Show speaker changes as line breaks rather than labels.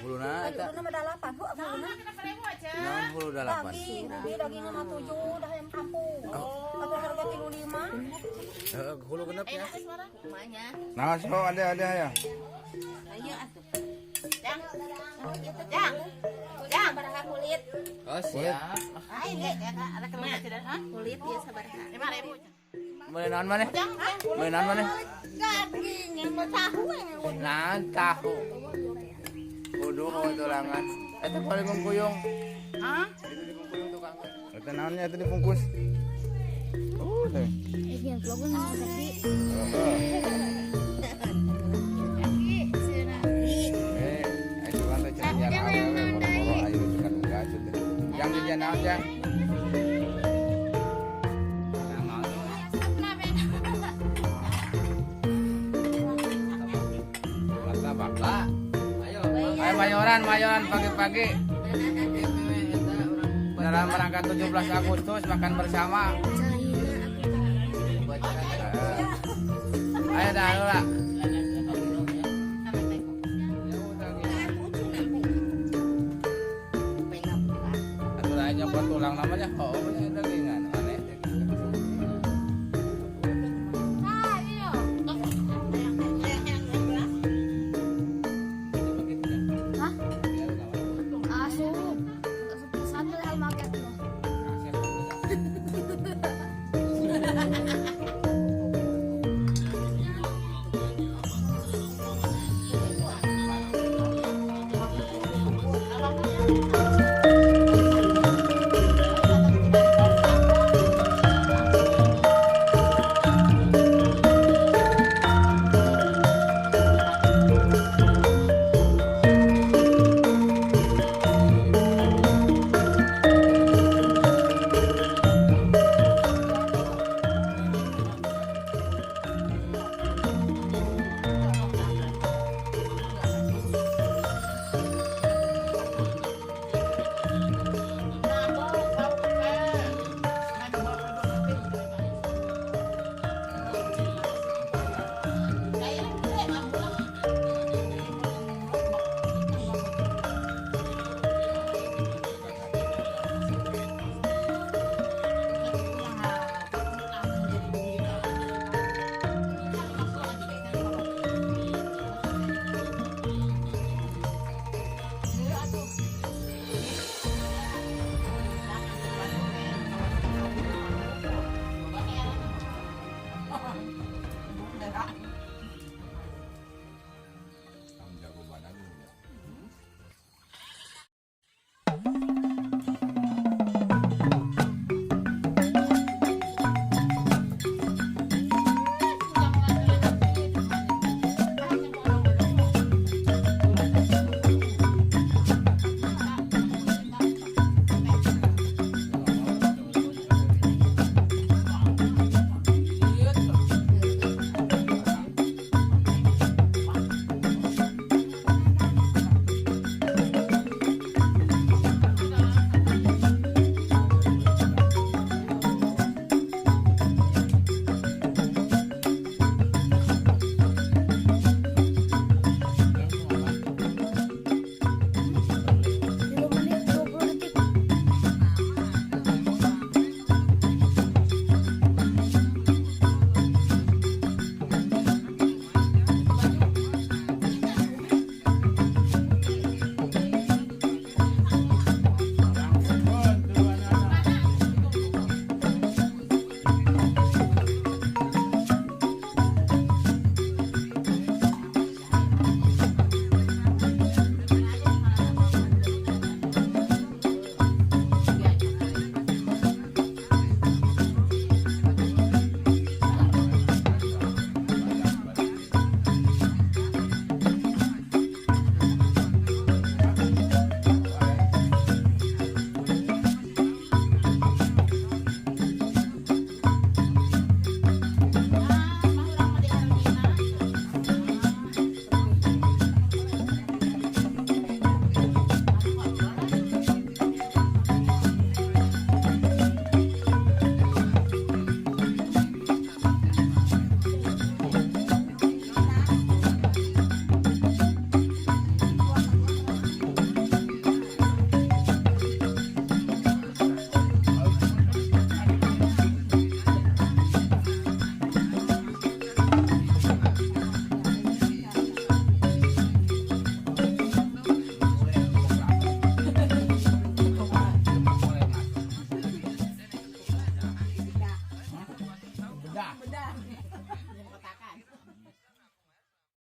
Huluna eta.
Huluna ada 8, hu huluna.
Naon hulu 8.
Dagingnya mah 7 dah yang kampung. Atau harga 35.
Hulu genep ya.
Semuanya.
Nah, so ada ya.
Ayo atuh. Jang, baraha kulit.
Oh, siap.
Ini ada kemana tidak? Kulit dia sabaraha. 5.000.
Boleh naon maneh? Boleh naon maneh?
Daging yang mau tahu.
Nah, tahu. Kudu kawan tulangan. Eta paling kuyung.
Hah?
Itu dikuyung tukang. Eta naonnya itu dibungkus. Teh.
Ini vlog na tadi.
Yang di jalan aja. Bapak. Ayo mayoran pagi-pagi. Dalam rangka 17 Agustus makan bersama. Ayo dah lu lah. Nyopot tulang namanya oh ini dagingan aneh
Hah?